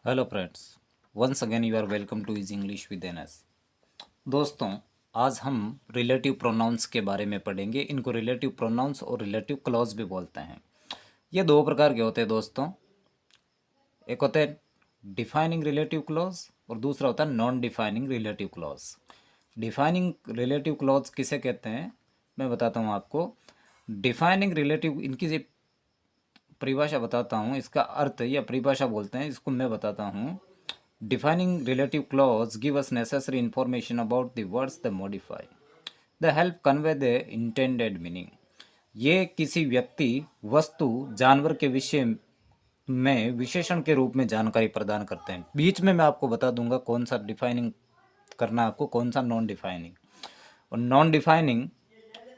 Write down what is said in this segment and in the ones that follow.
Hello friends, once again you are welcome to is English with NS. दोस्तों, आज हम relative pronouns के बारे में पढ़ेंगे। इनको रिलेटिव प्रोनाउंस और रिलेटिव क्लॉज भी बोलते हैं। ये दो प्रकार के होते हैं दोस्तों। एक होता है डिफाइनिंग रिलेटिव क्लॉज और दूसरा होता है non defining relative clause. Defining relative clause किसे कहते हैं, मैं बताता हूँ आपको। डिफाइनिंग रिलेटिव, इनकी परिभाषा बताता हूँ, इसका अर्थ या परिभाषा बोलते हैं, इसको मैं बताता हूँ। Defining relative clause give us necessary information about the words the modify the help convey the intended meaning. ये किसी व्यक्ति, वस्तु, जानवर के विषय में विशेषण के रूप में जानकारी प्रदान करते हैं। बीच में मैं आपको बता दूंगा कौन सा डिफाइनिंग करना, आपको कौन सा नॉन डिफाइनिंग। और नॉन डिफाइनिंग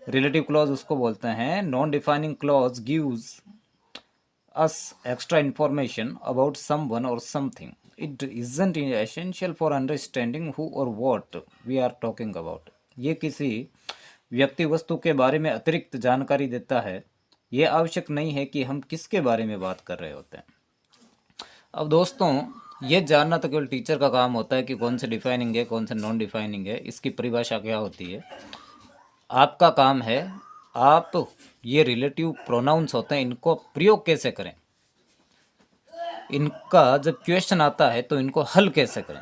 रिलेटिव क्लॉज उसको बोलते हैं। Non defining clause gives us extra information about someone or something. It isn't essential for understanding who or what we are talking about. ये किसी व्यक्ति, वस्तु के बारे में अतिरिक्त जानकारी देता है। ये आवश्यक नहीं है कि हम किसके बारे में बात कर रहे होते हैं। अब दोस्तों, ये जानना तो केवल टीचर का काम होता है कि कौन से डिफाइनिंग है, कौन से नॉन डिफाइनिंग है, इसकी परिभाषा क्या होती है। आपका काम है, आप ये रिलेटिव प्रोनाउंस होते हैं, इनको प्रयोग कैसे करें, इनका जब क्वेश्चन आता है तो इनको हल कैसे करें,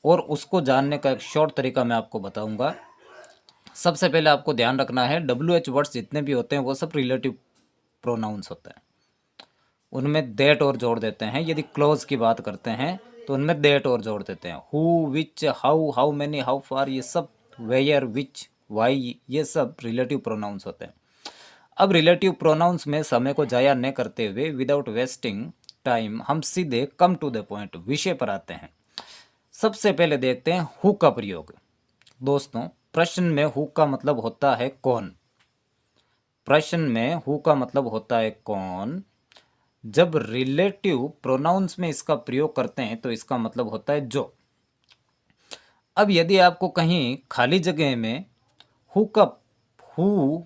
और उसको जानने का एक शॉर्ट तरीका मैं आपको बताऊंगा। सबसे पहले आपको ध्यान रखना है, WH वर्ड्स जितने भी होते हैं वो सब रिलेटिव प्रोनाउंस होते हैं। उनमें देट और जोड़ देते हैं। यदि क्लोज की बात करते हैं तो उनमें देट और जोड़ देते हैं। Who, which, how, how many, how far, ये सब, वेयर, विच, वाई, ये सब रिलेटिव प्रोनाउंस होते हैं। अब रिलेटिव प्रोनाउंस में समय को जाया न करते हुए, विदाउट वेस्टिंग टाइम, हम सीधे कम टू द पॉइंट, विषय पर आते हैं। सबसे पहले देखते हैं हु का प्रयोग। दोस्तों, प्रश्न में हु का मतलब होता है कौन। प्रश्न में हु का मतलब होता है कौन। जब रिलेटिव प्रोनाउंस में इसका प्रयोग करते हैं तो इसका मतलब होता है जो। अब यदि आपको कहीं खाली जगह में हु का, हु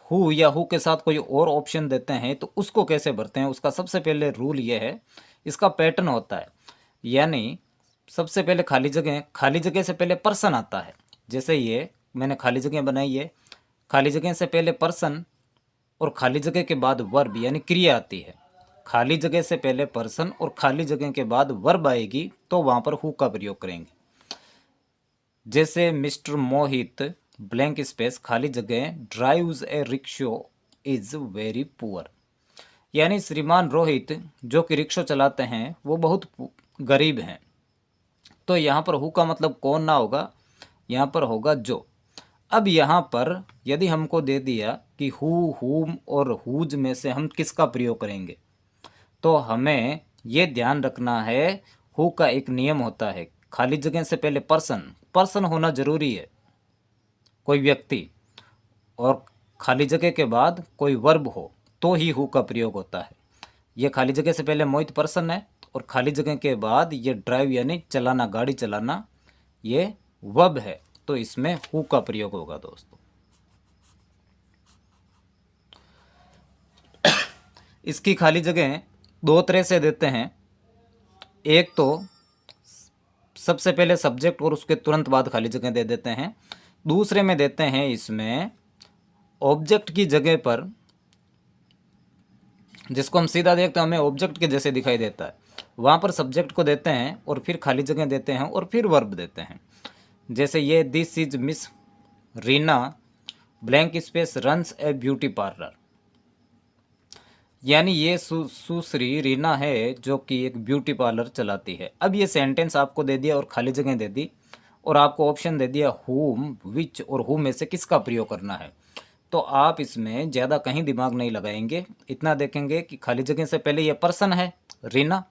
हु या हु के साथ कोई और ऑप्शन देते हैं तो उसको कैसे भरते हैं, उसका सबसे पहले रूल ये है, इसका पैटर्न होता है। यानी सबसे पहले खाली जगह से पहले पर्सन आता है। जैसे ये मैंने खाली जगह बनाई है, खाली जगह से पहले पर्सन और खाली जगह के बाद वर्ब यानी क्रिया आती है। खाली जगह से पहले पर्सन और खाली जगह के बाद वर्ब आएगी तो वहां पर हु का प्रयोग करेंगे। जैसे मिस्टर मोहित ब्लैंक स्पेस खाली जगह drives A rickshaw is very poor. यानी श्रीमान रोहित जो कि रिक्शा चलाते हैं वो बहुत गरीब हैं। तो यहाँ पर हु का मतलब कौन ना होगा, यहाँ पर होगा जो। अब यहाँ पर यदि हमको दे दिया कि हु, हुम और हुज में से हम किसका प्रयोग करेंगे, तो हमें ये ध्यान रखना है, हु का एक नियम होता है, खाली जगह से पहले पर्सन, पर्सन होना जरूरी है, कोई व्यक्ति, और खाली जगह के बाद कोई वर्ब हो तो ही हु का प्रयोग होता है। ये खाली जगह से पहले मोहित पर्सन है और खाली जगह के बाद ये ड्राइव यानी चलाना, गाड़ी चलाना, ये वर्ब है, तो इसमें हु का प्रयोग होगा दोस्तों। इसकी खाली जगह दो तरह से देते हैं। एक तो सबसे पहले सब्जेक्ट और उसके तुरंत बाद खाली जगह दे देते हैं। दूसरे में देते हैं इसमें ऑब्जेक्ट की जगह पर, जिसको हम सीधा देखते हैं हमें ऑब्जेक्ट के जैसे दिखाई देता है, वहाँ पर सब्जेक्ट को देते हैं और फिर खाली जगह देते हैं और फिर वर्ब देते हैं। जैसे ये this is miss Reena blank space runs A beauty parlour. यानी ये सुश्री रीना है जो कि एक ब्यूटी पार्लर चलाती है। अब ये सेंटेंस आपको दे दिया और खाली जगह दे दी और आपको ऑप्शन दे दिया हुम, विच और हु में से किसका प्रयोग करना है। तो आप इसमें ज़्यादा कहीं दिमाग नहीं लगाएंगे, इतना देखेंगे कि खाली जगह से पहले ये पर्सन है रीना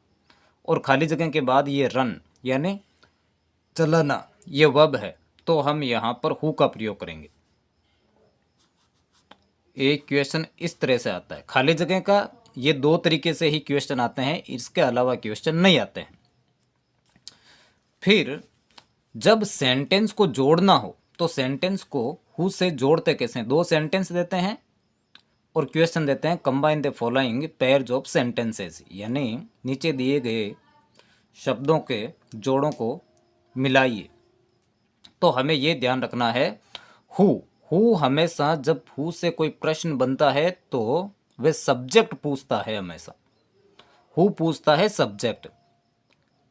और खाली जगह के बाद ये रन यानी चलाना, ये वर्ब है, तो हम यहाँ पर हु का प्रयोग करेंगे। एक क्वेश्चन इस तरह से आता है खाली जगह का, ये दो तरीके से ही क्वेश्चन आते हैं, इसके अलावा क्वेश्चन नहीं आते हैं। फिर जब सेंटेंस को जोड़ना हो तो सेंटेंस को हु से जोड़ते कैसे हैं। दो सेंटेंस देते हैं और क्वेश्चन देते हैं combine the following pairs of sentences, यानी नीचे दिए गए शब्दों के जोड़ों को मिलाइए। तो हमें ये ध्यान रखना है, हु हु हमेशा जब हु से कोई प्रश्न बनता है तो वे सब्जेक्ट पूछता है, हमेशा हु पूछता है सब्जेक्ट।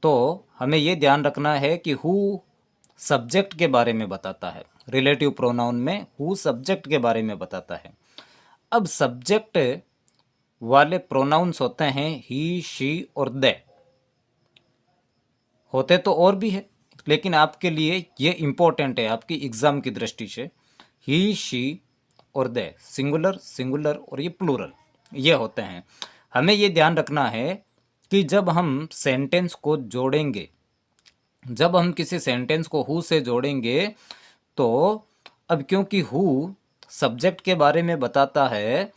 तो हमें ये ध्यान रखना है कि हु सब्जेक्ट के बारे में बताता है, रिलेटिव प्रोनाउन में हु सब्जेक्ट के बारे में बताता है। अब सब्जेक्ट वाले प्रोनाउंस होते हैं ही, शी और दे, होते तो और भी है, लेकिन आपके लिए ये इंपॉर्टेंट है आपकी एग्जाम की दृष्टि से। ही, शी और दे सिंगुलर, सिंगुलर और ये प्लूरल, ये होते हैं। हमें ये ध्यान रखना है कि जब हम सेंटेंस को जोड़ेंगे, जब हम किसी सेंटेंस को हु से जोड़ेंगे, तो अब क्योंकि हु सब्जेक्ट के बारे में बताता है,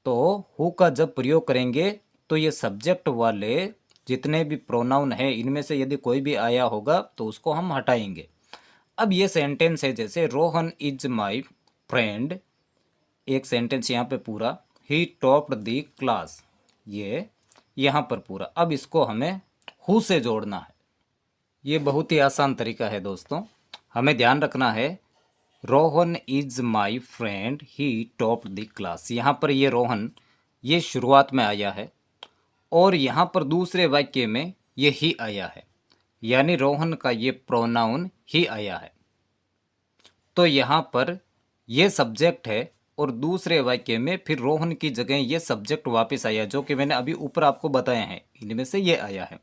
तो हु का जब प्रयोग करेंगे तो ये सब्जेक्ट वाले जितने भी प्रोनाउन है इनमें से यदि कोई भी आया होगा तो उसको हम हटाएंगे। अब ये सेंटेंस है, जैसे रोहन इज माई फ्रेंड, एक सेंटेंस यहाँ पे पूरा, ही टॉप्ड द क्लास, ये यहाँ पर पूरा। अब इसको हमें हु से जोड़ना है। ये बहुत ही आसान तरीका है दोस्तों, हमें ध्यान रखना है। Rohan is my friend, he topped the class, यहाँ पर ये रोहन ये शुरुआत में आया है और यहाँ पर दूसरे वाक्य में ये ही आया है, यानी रोहन का ये प्रोनाउन ही आया है। तो यहाँ पर ये सब्जेक्ट है और दूसरे वाक्य में फिर रोहन की जगह ये सब्जेक्ट वापस आया, जो कि मैंने अभी ऊपर आपको बताया है, इनमें से ये आया है।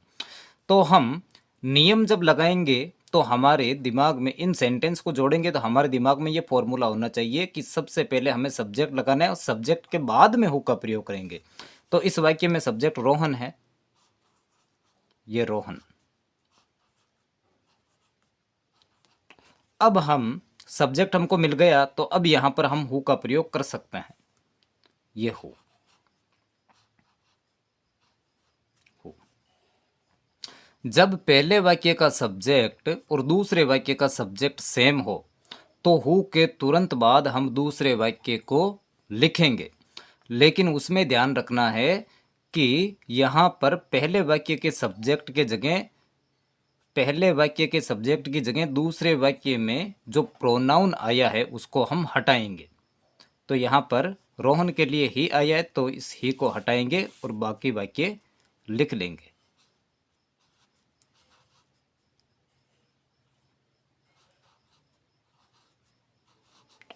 तो हम नियम जब लगाएंगे तो हमारे दिमाग में इन सेंटेंस को जोड़ेंगे तो हमारे दिमाग में ये फॉर्मूला होना चाहिए कि सबसे पहले हमें सब्जेक्ट लगाना है और सब्जेक्ट के बाद में हु का प्रयोग करेंगे। तो इस वाक्य में सब्जेक्ट रोहन है, ये रोहन। अब हम सब्जेक्ट हमको मिल गया तो अब यहां पर हम हु का प्रयोग कर सकते हैं, ये हु। जब पहले वाक्य का सब्जेक्ट और दूसरे वाक्य का सब्जेक्ट सेम हो तो हु के तुरंत बाद हम दूसरे वाक्य को लिखेंगे, लेकिन उसमें ध्यान रखना है कि यहाँ पर पहले वाक्य के सब्जेक्ट के जगह, पहले वाक्य के सब्जेक्ट की जगह दूसरे वाक्य में जो प्रोनाउन आया है उसको हम हटाएंगे। तो यहाँ पर रोहन के लिए ही आया है तो इस ही को हटाएंगे और बाकी वाक्य लिख लेंगे।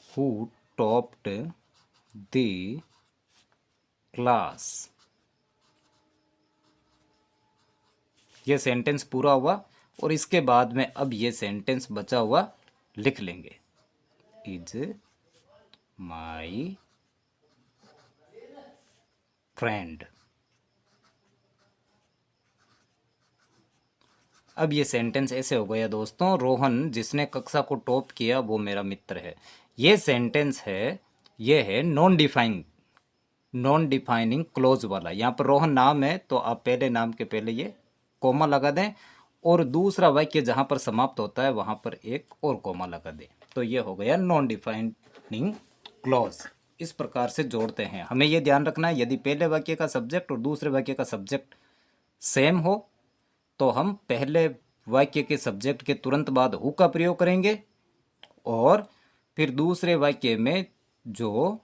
Who topped the क्लास, ये सेंटेंस पूरा हुआ और इसके बाद में अब ये सेंटेंस बचा हुआ लिख लेंगे, इज माई फ्रेंड। अब ये सेंटेंस ऐसे हो गया दोस्तों, रोहन जिसने कक्षा को टॉप किया वो मेरा मित्र है। ये सेंटेंस है, ये है नॉन डिफाइनिंग क्लोज वाला। यहाँ पर रोहन नाम है तो आप पहले नाम के पहले ये कोमा लगा दें और दूसरा वाक्य जहाँ पर समाप्त होता है वहाँ पर एक और कोमा लगा दें, तो ये हो गया नॉन डिफाइनिंग क्लोज। इस प्रकार से जोड़ते हैं। हमें ये ध्यान रखना है, यदि पहले वाक्य का सब्जेक्ट और दूसरे वाक्य का सब्जेक्ट सेम हो तो हम पहले वाक्य के सब्जेक्ट के तुरंत बाद हु का प्रयोग करेंगे और फिर दूसरे वाक्य में जो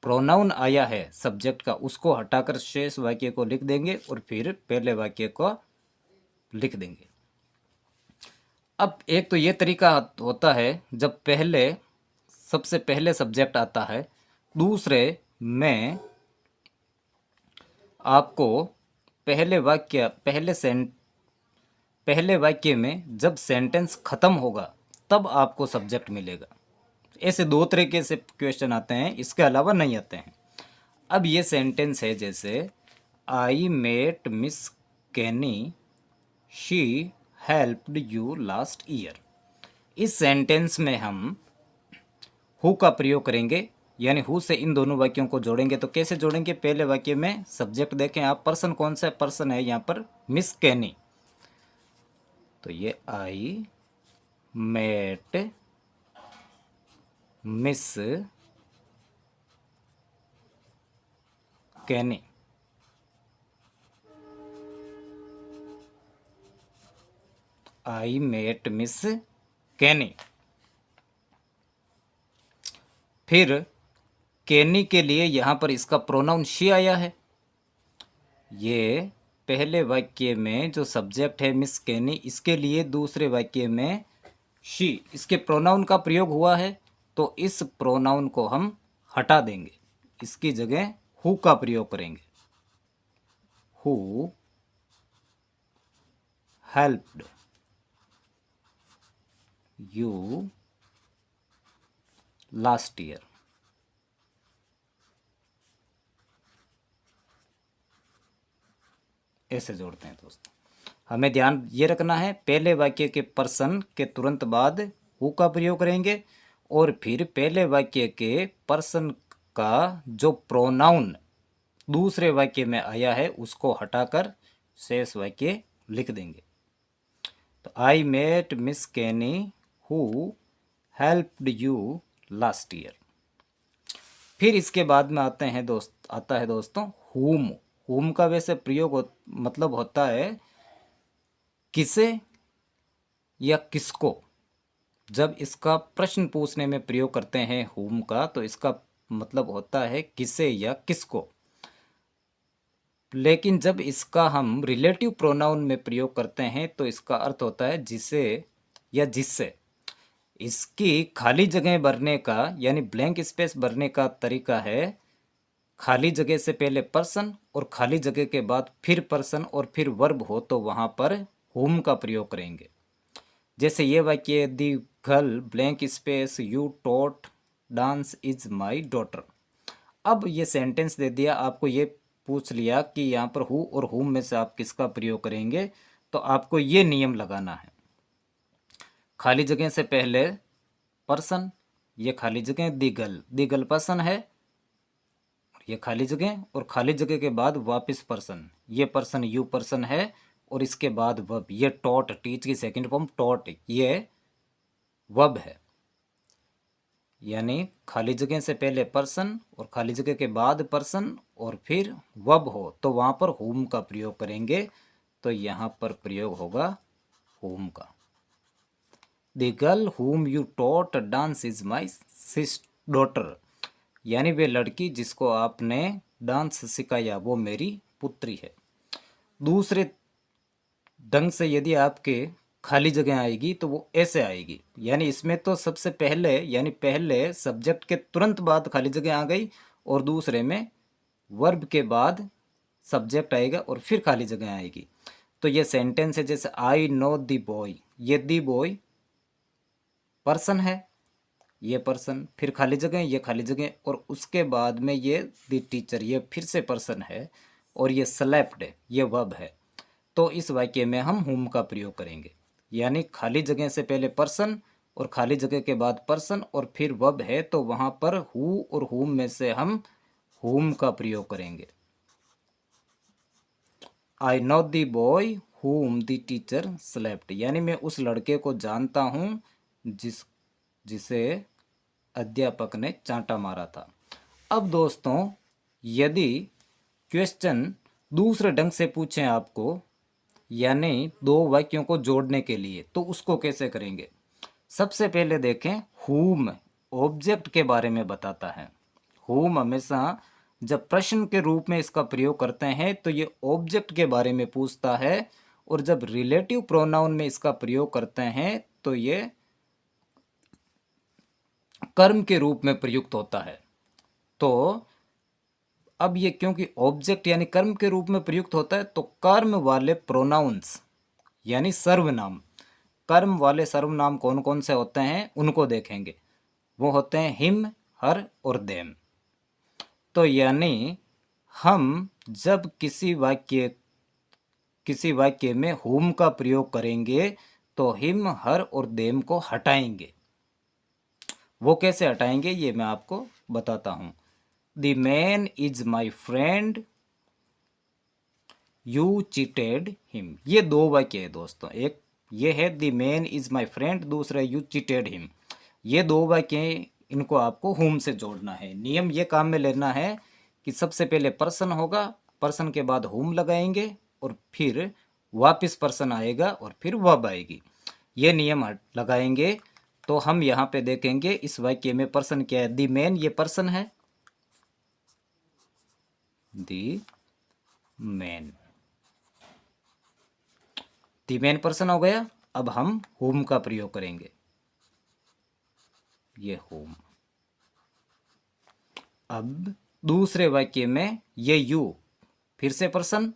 प्रोनाउन आया है सब्जेक्ट का उसको हटाकर शेष वाक्य को लिख देंगे और फिर पहले वाक्य को लिख देंगे। अब एक तो ये तरीका होता है जब पहले सबसे पहले सब्जेक्ट आता है, दूसरे में आपको पहले वाक्य में जब सेंटेंस खत्म होगा तब आपको सब्जेक्ट मिलेगा। ऐसे दो तरीके से क्वेश्चन आते हैं, इसके अलावा नहीं आते हैं। अब ये सेंटेंस है, जैसे I met Miss Kenny, she helped you last year. इस सेंटेंस में हम हु का प्रयोग करेंगे, यानी हु से इन दोनों वाक्यों को जोड़ेंगे। तो कैसे जोड़ेंगे? पहले वाक्य में सब्जेक्ट देखें आप, पर्सन कौन सा पर्सन है यहाँ पर? Miss Kenny. तो ये I met Miss Kenny. I met Miss Kenny. फिर कैनी के लिए यहाँ पर इसका प्रोनाउन शी आया है। ये पहले वाक्य में जो सब्जेक्ट है मिस कैनी, इसके लिए दूसरे वाक्य में शी, इसके प्रोनाउन का प्रयोग हुआ है। तो इस प्रोनाउन को हम हटा देंगे, इसकी जगह हु का प्रयोग करेंगे। Who helped you last year. ऐसे जोड़ते हैं दोस्तों। हमें ध्यान ये रखना है, पहले वाक्य के पर्सन के तुरंत बाद हु का प्रयोग करेंगे और फिर पहले वाक्य के पर्सन का जो प्रोनाउन दूसरे वाक्य में आया है उसको हटाकर शेष वाक्य लिख देंगे। तो I met Miss Kenny who helped you last year. फिर इसके बाद में आता है दोस्तों हुम। हुम का वैसे प्रयोग मतलब होता है किसे या किसको। जब इसका प्रश्न पूछने में प्रयोग करते हैं हुम का, तो इसका मतलब होता है किसे या किसको। लेकिन जब इसका हम रिलेटिव प्रोनाउन में प्रयोग करते हैं तो इसका अर्थ होता है जिसे या जिससे। इसकी खाली जगह भरने का यानी ब्लैंक स्पेस भरने का तरीका है खाली जगह से पहले पर्सन और खाली जगह के बाद फिर पर्सन और फिर वर्ब हो तो वहाँ पर हुम का प्रयोग करेंगे। जैसे ये वाक्य दी girl blank space you taught dance is my daughter. अब ये सेंटेंस दे दिया, आपको ये पूछ लिया कि यहाँ पर हु और हुम में से आप किसका प्रयोग करेंगे, तो आपको ये नियम लगाना है। खाली जगह से पहले पर्सन, ये खाली जगह दी गर्ल पर्सन है, ये खाली जगह, और खाली जगह के बाद वापस पर्सन, ये पर्सन यू पर्सन है, और इसके बाद वर्ब, ये टॉट टीच की सेकंड फॉर्म टॉट, ये वर्ब है। यानी खाली जगह से पहले पर्सन और खाली जगह के बाद पर्सन और फिर वर्ब हो तो वहाँ पर हुम का प्रयोग करेंगे। तो यहाँ पर प्रयोग होगा हुम का। The girl whom you taught dance is my daughter, यानी वे लड़की जिसको आपने डांस सिखाया वो मेरी पुत्री है। दूसरे ढंग से यदि आपके खाली जगह आएगी तो वो ऐसे आएगी, यानी इसमें तो सबसे पहले यानी पहले सब्जेक्ट के तुरंत बाद खाली जगह आ गई और दूसरे में वर्ब के बाद सब्जेक्ट आएगा और फिर खाली जगह आएगी। तो ये सेंटेंस है जैसे आई नो द बॉय, ये द बॉय पर्सन है, ये पर्सन, फिर खाली जगह, ये खाली जगह, और उसके बाद में ये द टीचर, ये फिर से पर्सन है, और ये स्लैप्ड है, ये वर्ब है। तो इस वाक्य में हम हुम का प्रयोग करेंगे, यानी खाली जगह से पहले पर्सन और खाली जगह के बाद पर्सन और फिर वर्ब है तो वहाँ पर हु और हुम में से हम हुम का प्रयोग करेंगे। I know the boy whom the teacher slept, यानी मैं उस लड़के को जानता हूँ जिसे अध्यापक ने चांटा मारा था। अब दोस्तों यदि क्वेश्चन दूसरे ढंग से पूछें आपको, यानी दो वाक्यों को जोड़ने के लिए, तो उसको कैसे करेंगे। सबसे पहले देखें, हुम ऑब्जेक्ट के बारे में बताता है। हुम हमेशा जब प्रश्न के रूप में इसका प्रयोग करते हैं तो ये ऑब्जेक्ट के बारे में पूछता है, और जब रिलेटिव प्रोनाउन में इसका प्रयोग करते हैं तो ये कर्म के रूप में प्रयुक्त होता है। तो अब ये क्योंकि ऑब्जेक्ट यानी कर्म के रूप में प्रयुक्त होता है तो कर्म वाले प्रोनाउंस यानी सर्वनाम, कर्म वाले सर्वनाम कौन कौन से होते हैं उनको देखेंगे। वो होते हैं हिम, हर और देम। तो यानी हम जब किसी वाक्य में हुम का प्रयोग करेंगे तो हिम, हर और देम को हटाएंगे। वो कैसे हटाएंगे ये मैं आपको बताता हूं। The man is my friend you cheated him, ये दो वाक्य है दोस्तों। एक ये है the man is my friend, दूसरा यू चीटेड हिम। ये दो वाक्य, इनको आपको हुम से जोड़ना है। नियम ये काम में लेना है कि सबसे पहले पर्सन होगा, पर्सन के बाद होम लगाएंगे और फिर वापस पर्सन आएगा और फिर वर्ब आएगी। ये नियम लगाएंगे तो हम यहाँ पे देखेंगे इस वाक्य में पर्सन क्या है, दी मैन, ये पर्सन है, the man, the man person हो गया। अब हम होम का प्रयोग करेंगे, ये होम। अब दूसरे वाक्य में ये यू, फिर से पर्सन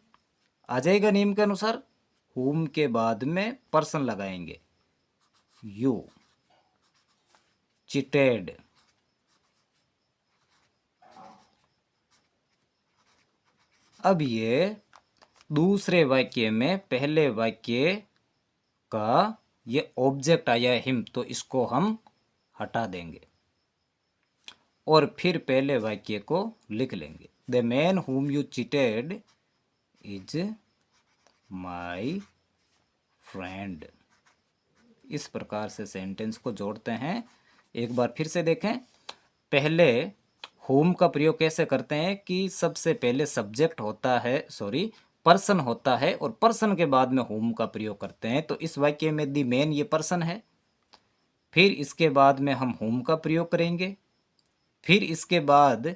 आ जाएगा नियम के अनुसार, होम के बाद में पर्सन लगाएंगे, यू चिटेड। अब ये दूसरे वाक्य में पहले वाक्य का ये ऑब्जेक्ट आया है हिम, तो इसको हम हटा देंगे और फिर पहले वाक्य को लिख लेंगे, the man whom you cheated is my friend. इस प्रकार से सेंटेंस को जोड़ते हैं। एक बार फिर से देखें, पहले होम का प्रयोग कैसे करते हैं कि सबसे पहले सब्जेक्ट होता है, सॉरी पर्सन होता है और पर्सन के बाद में होम का प्रयोग करते हैं। तो इस वाक्य में दी मैन ये पर्सन है, फिर इसके बाद में हम होम का प्रयोग करेंगे, फिर इसके बाद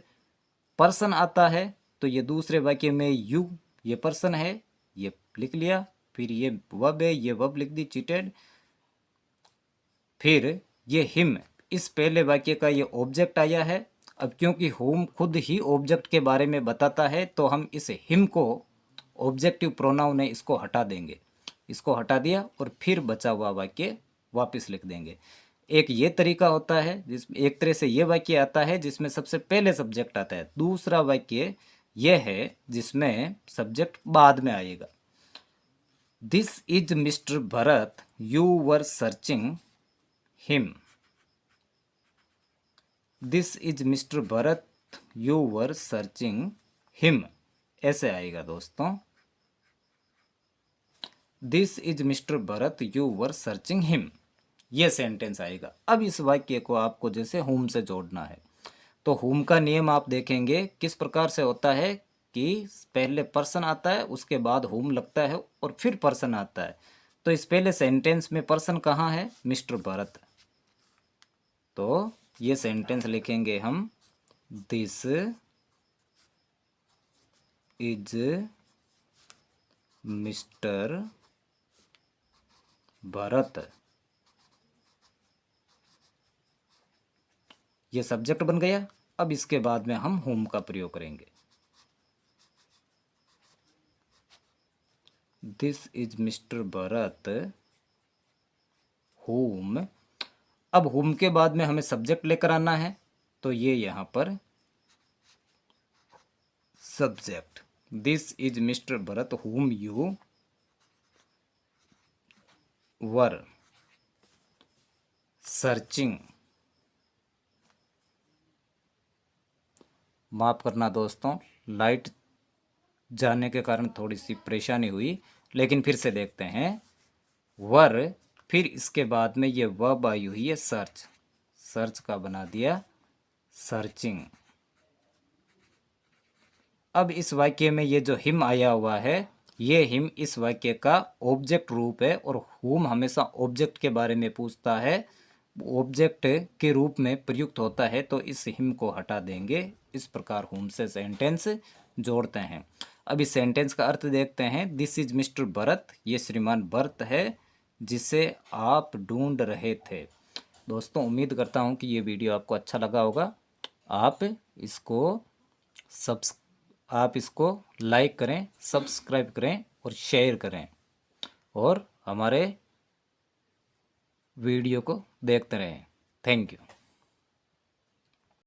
पर्सन आता है तो ये दूसरे वाक्य में यू ये पर्सन है, ये लिख लिया, फिर ये वर्ब है, ये वर्ब लिख दी चिटेड, फिर ये हिम, इस पहले वाक्य का ये ऑब्जेक्ट आया है। अब क्योंकि होम खुद ही ऑब्जेक्ट के बारे में बताता है तो हम इस हिम को ऑब्जेक्टिव प्रोनाउन है इसको हटा देंगे, इसको हटा दिया और फिर बचा हुआ वाक्य वापस लिख देंगे। एक ये तरीका होता है जिसमें एक तरह से ये वाक्य आता है जिसमें सबसे पहले सब्जेक्ट आता है, दूसरा वाक्य ये है जिसमें सब्जेक्ट बाद में आएगा। This is mister Bharat you were searching him, this is mister Bharat you were searching him, ऐसे आएगा दोस्तों, this is mister Bharat you were searching him, ये सेंटेंस आएगा। अब इस वाक्य को आपको जैसे होम से जोड़ना है, तो होम का नियम आप देखेंगे किस प्रकार से होता है कि पहले पर्सन आता है, उसके बाद होम लगता है और फिर पर्सन आता है। तो इस पहले सेंटेंस में पर्सन कहाँ है, मिस्टर भरत, तो ये सेंटेंस लिखेंगे हम, दिस इज मिस्टर भरत, ये सब्जेक्ट बन गया। अब इसके बाद में हम होम का प्रयोग करेंगे, this is mister Bharat home. अब होम के बाद में हमें सब्जेक्ट लेकर आना है, तो ये यहाँ पर subject, this is mister Bharat home you were searching. माफ़ करना दोस्तों, लाइट जाने के कारण थोड़ी सी परेशानी हुई, लेकिन फिर से देखते हैं, वर, फिर इसके बाद में ये वर्ब आई हुई है सर्च, सर्च का बना दिया सर्चिंग। अब इस वाक्य में ये जो हिम आया हुआ है, ये हिम इस वाक्य का ऑब्जेक्ट रूप है और हुम हमेशा ऑब्जेक्ट के बारे में पूछता है, ऑब्जेक्ट के रूप में प्रयुक्त होता है, तो इस हिम को हटा देंगे। इस प्रकार हुम से सेंटेंस जोड़ते हैं। अब इस सेंटेंस का अर्थ देखते हैं, दिस इज मिस्टर भरत, ये श्रीमान भरत है जिसे आप ढूंढ रहे थे। दोस्तों उम्मीद करता हूँ कि ये वीडियो आपको अच्छा लगा होगा। आप इसको लाइक करें, सब्सक्राइब करें और शेयर करें और हमारे वीडियो को देखते रहें। Thank you.